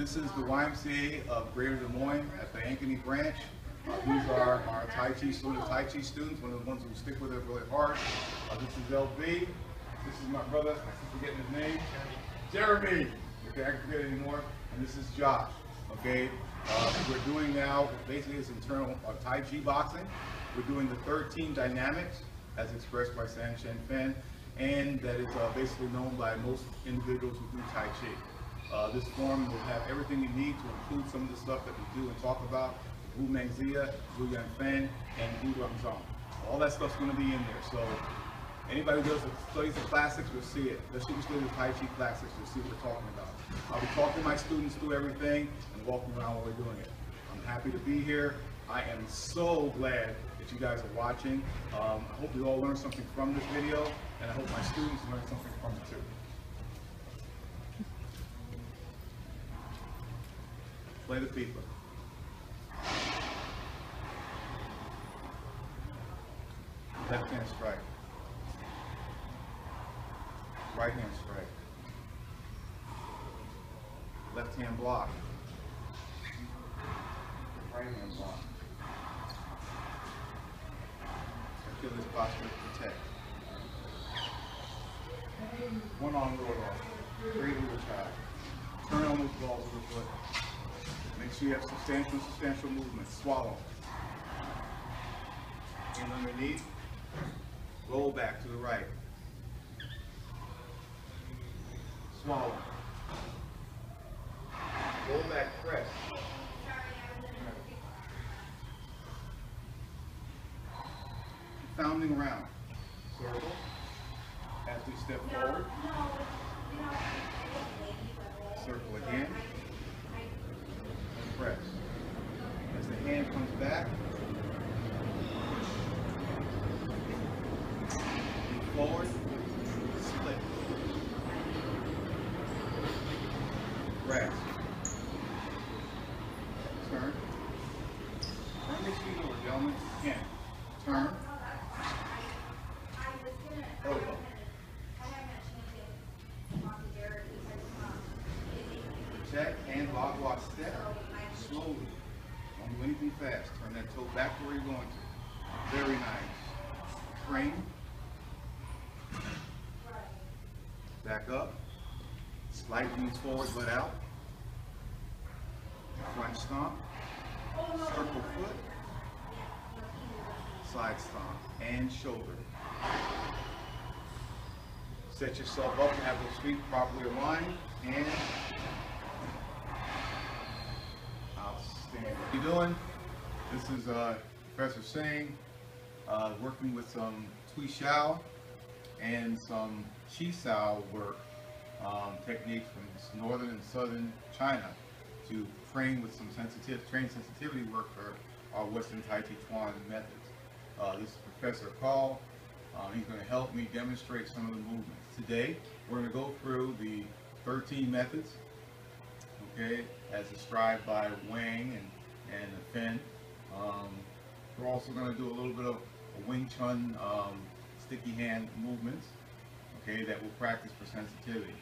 This is the YMCA of Greater Des Moines at the Ankeny branch. These are our Taiji students, one of the ones who stick with it really hard. This is LB. This is my brother, I keep forgetting his name. Jeremy. Okay, I can't forget it anymore. And this is Josh. Okay, we're doing now basically this internal Taiji boxing. We're doing the 13 dynamics as expressed by San Chen Fen, and that is basically known by most individuals who do Tai Chi. This form will have everything you need to include some of the stuff that we do and talk about: Wu Meng Zia, Wu Yang Fen, and Wu Rang Zong. All that stuff's going to be in there. So anybody who studies the classics will see it. Especially if you study the Tai Chi classics, you'll see what we're talking about. I'll be talking to my students through everything and walking around while we're doing it. I'm happy to be here. I am so glad that you guys are watching. I hope you all learned something from this video, and I hope my students learned something from it too. Play the people. Left hand strike. Right hand strike. Left hand block. Right hand block. Achilles posture protect. One arm lower off. Straight over child. Turn on those balls with the foot. Make sure you have substantial movement. Swallow. Hand underneath. Roll back to the right. Swallow. Roll back, press. Founding round. Circle. As we step forward. Circle again. And press. As the hand comes back, move forward, split. Grasp. Turn. Turn your feet over, gentlemen. Again. Turn. Elbow. Check and log walk step. Slowly. Don't do anything fast. Turn that toe back to where you're going to. Very nice. Train. Back up. Slight knees forward, butt out. Front stomp. Circle foot. Side stomp. And shoulder. Set yourself up and have those feet properly aligned. And outstanding. What are you doing? This is Professor Singh working with some Tui Shao and some Chi Sao work techniques from northern and southern China to train with some sensitivity work for our Western Tai Chi Chuan methods. This is Professor Call. He's going to help me demonstrate some of the movements. Today, we're going to go through the 13 methods, okay, as described by Wang and Fen. We're also going to do a little bit of Wing Chun sticky hand movements, okay, that we'll practice for sensitivity.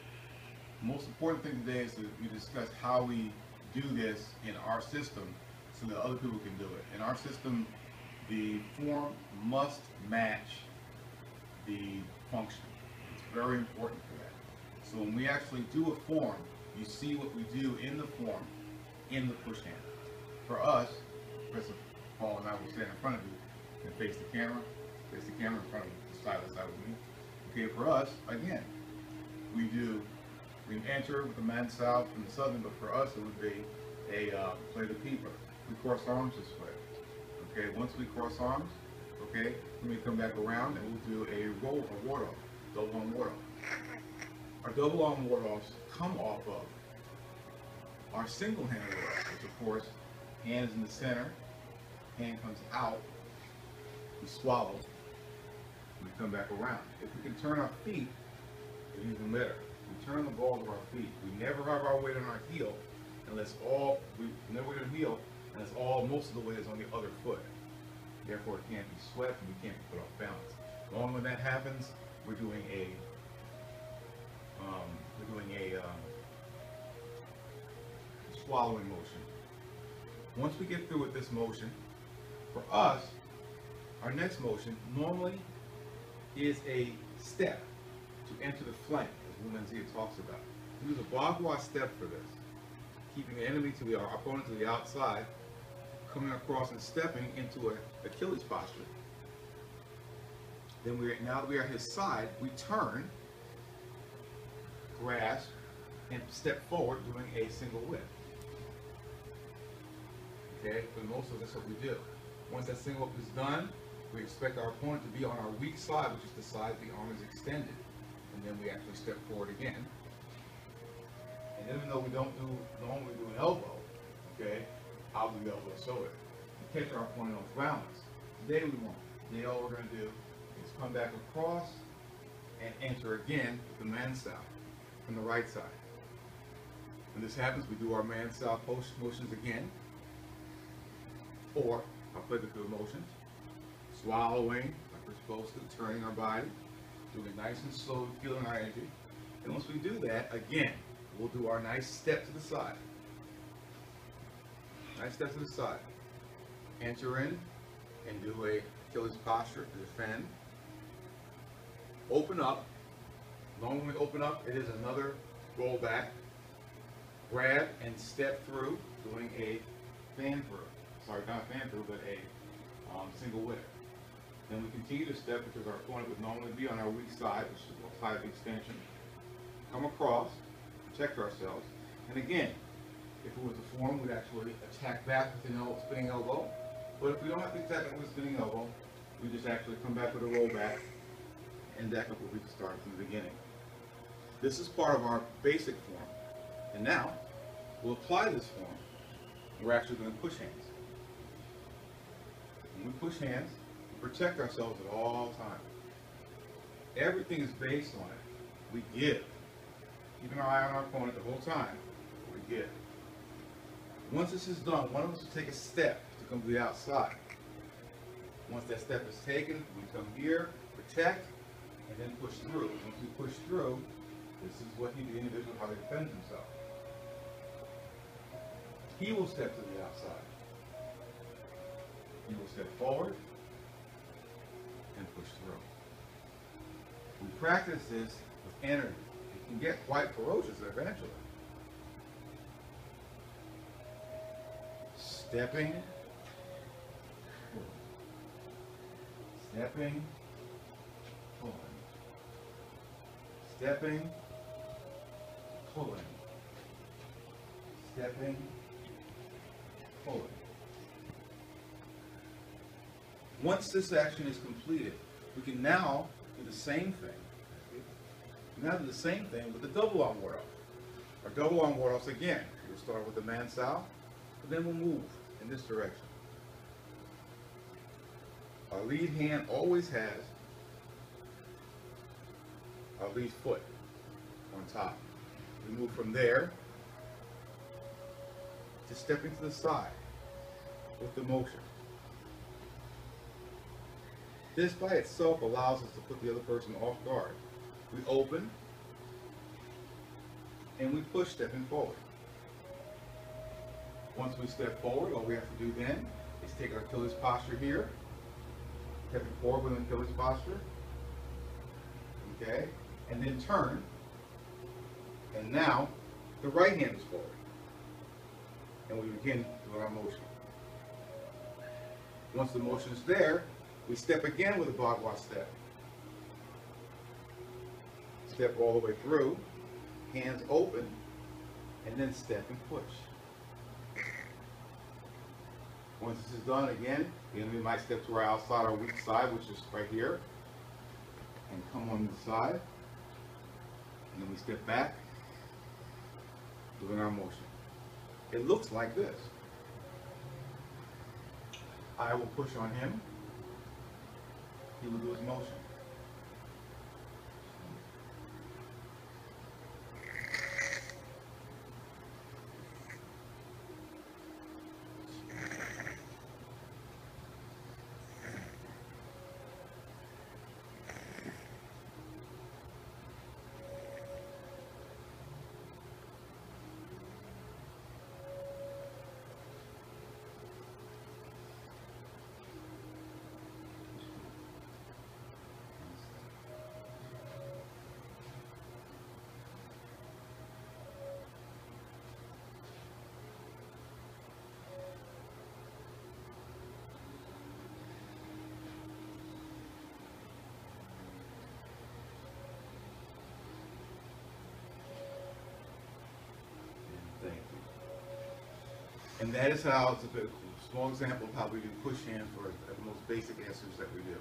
The most important thing today is that we discuss how we do this in our system so that other people can do it. In our system, the form must match the function. It's very important for that. So when we actually do a form, you see what we do in the form in the push hand. For us, Professor Paul and I will stand in front of you and face the camera in front of you, side by side with me. Okay, for us, again, we enter with the man south from the southern, but for us it would be a play the keeper. We cross arms this way. Okay, once we cross arms, okay, then we come back around and we'll do a ward off, double arm ward off. Our double arm ward offs come off of our single hand ward off, which of course, hand is in the center, hand comes out, we swallow, and we come back around. If we can turn our feet, it's even better. We turn the balls of our feet. We never have our weight on our heel unless most of the weight is on the other foot. Therefore, it can't be swept and we can't be put off balance. Long when that happens, we're doing a swallowing motion. Once we get through with this motion, for us, our next motion normally is a step to enter the flank, as Womenzia talks about. We use a bagua step for this, keeping the enemy to our opponent to the outside, coming across and stepping into an Achilles posture. Then now that we are at his side, we turn, grasp, and step forward doing a single whip. Okay, for most of us, that's what we do. Once that single whip is done, we expect our opponent to be on our weak side, which is the side the arm is extended. And then we actually step forward again. And even though we don't normally do an elbow, okay, I'll do the elbow to show it. We catch our opponent off balance. Today we won't. Today all we're going to do is come back across and enter again with the man-style from the right side. When this happens, we do our man-style motions again. Or, I'll play the good motions. Swallowing, like we're supposed to, turning our body, doing it nice and slow, feeling our energy. And once we do that, again, we'll do our nice step to the side. Nice step to the side. Enter in and do a Achilles posture to defend. Open up. Normally when we open up, it is another roll back. Grab and step through, doing a fan through. Sorry, not a fan through, but a single whip. Then we continue to step because our opponent would normally be on our weak side, which is the side of extension. Come across, protect ourselves, and again, if it was a form, we'd actually attack back with an spinning elbow. But if we don't have to attack with a spinning elbow, we just actually come back with a rollback and back up where we started from the beginning. This is part of our basic form. And now, we'll apply this form. We're actually going to push hands. When we push hands, we protect ourselves at all times. Everything is based on it. We give. Keeping our eye on our opponent the whole time, we give. Once this is done, one of us will take a step to come to the outside. Once that step is taken, we come here, protect, and then push through. Once we push through, this is what the individual, how they defend himself. He will step to the outside. He will step forward and push through. We practice this with energy. It can get quite ferocious eventually. Stepping, stepping, pulling, stepping, pulling, stepping, pulling. Once this action is completed, we can now do the same thing. Now do the same thing with the double arm ward off. Our double arm ward offs again. We'll start with the man style, but then we'll move in this direction. Our lead hand always has our lead foot on top. We move from there to stepping to the side with the motion. This by itself allows us to put the other person off guard. We open and we push stepping forward. Once we step forward, all we have to do then is take our Achilles posture here, stepping forward with an Achilles posture, okay, and then turn, and now the right hand is forward, and we begin with our motion. Once the motion is there, we step again with a bagua step. Step all the way through, hands open, and then step and push. Once this is done, again, the enemy might step to our outside, our weak side, which is right here, and come on the side, and then we step back, doing our motion. It looks like this. I will push on him, he will do his motion. And that is how, it's a small example of how we do push hands for the most basic answers that we do.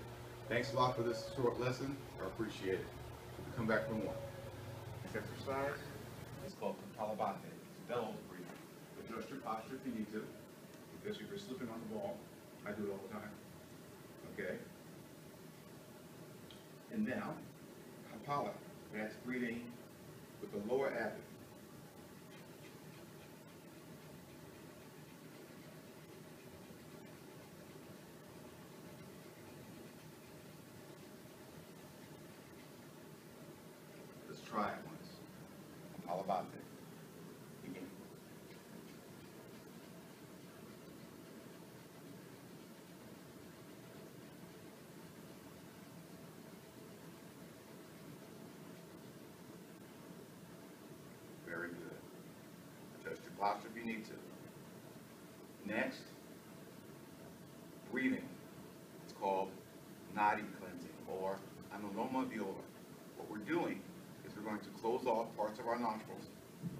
Thanks a lot for this short lesson. I appreciate it. We'll come back for more. Next exercise is called Kapalabhati. It's bellows breathing. Adjust your posture if you need to. Because if you're slipping on the ball, I do it all the time. Okay? And now, Kapala. That's breathing with the lower abdomen. Let's try it once. Kapalabhati. Begin. Very good. Adjust your posture if you need to. Next, breathing. It's called nadi cleansing or anuloma viola. What we're doing is we're going to close off parts of our nostrils,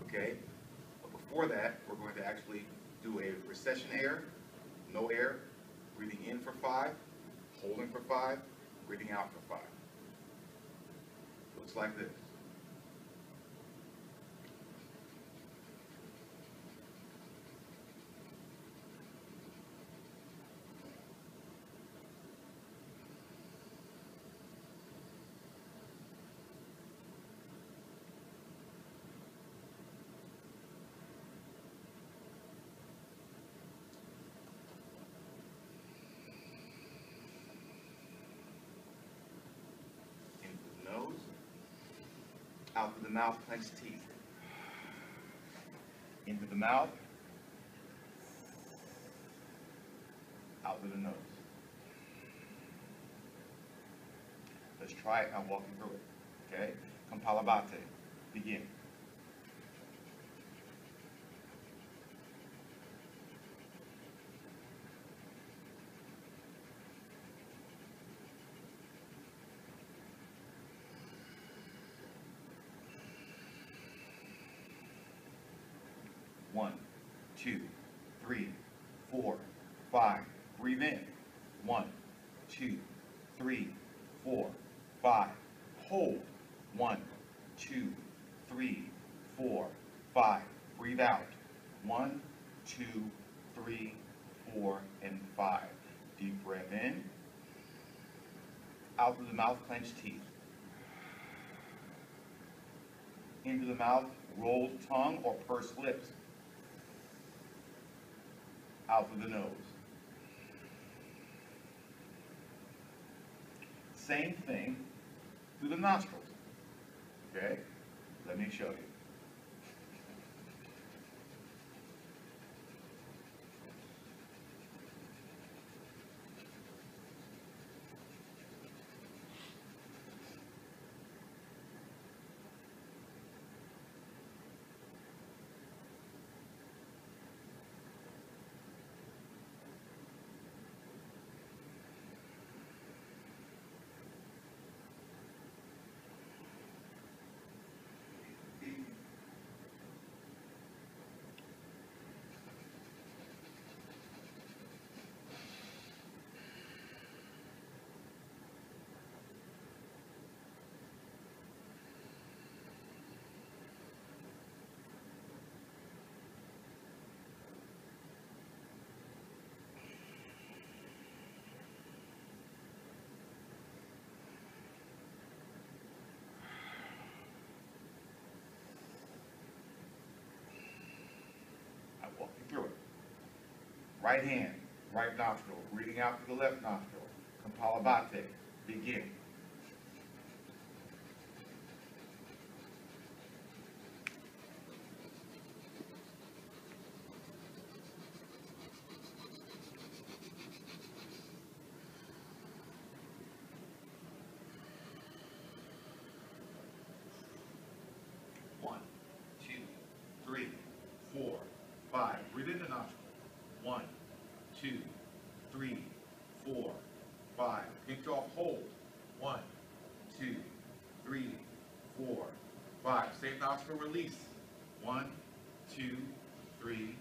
okay? But before that, we're going to actually do a recession air, no air, breathing in for 5, holding for 5, breathing out for 5. Looks like this. Out through the mouth, clench teeth. Into the mouth, out through the nose. Let's try it. I'll walk you through it. Okay? Kapalabhati. Begin. One, 2, 3, 4, 5. Breathe in. 1, 2, 3, 4, 5. Hold. 1, 2, 3, 4, 5. Breathe out. 1, 2, 3, 4, and 5. Deep breath in. Out through the mouth, clench teeth. Into the mouth, rolled tongue or pursed lips. Out through the nose. Same thing through the nostrils. Okay? Let me show you. Walk you through it. Right hand, right nostril, breathing out through the left nostril. Kapalabhati. Begin. One, 2, 3, 4, 5. Breathe in the nostril. 1, 2, 3, 4, 5. Pinch off, hold. 1, 2, 3, 4, 5. Same nostril, release. 1, 2, 3,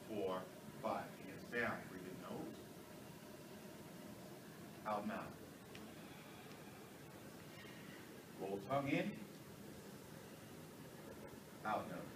4, 5, hands down, breathe in nose, out mouth. Roll tongue in, out nose.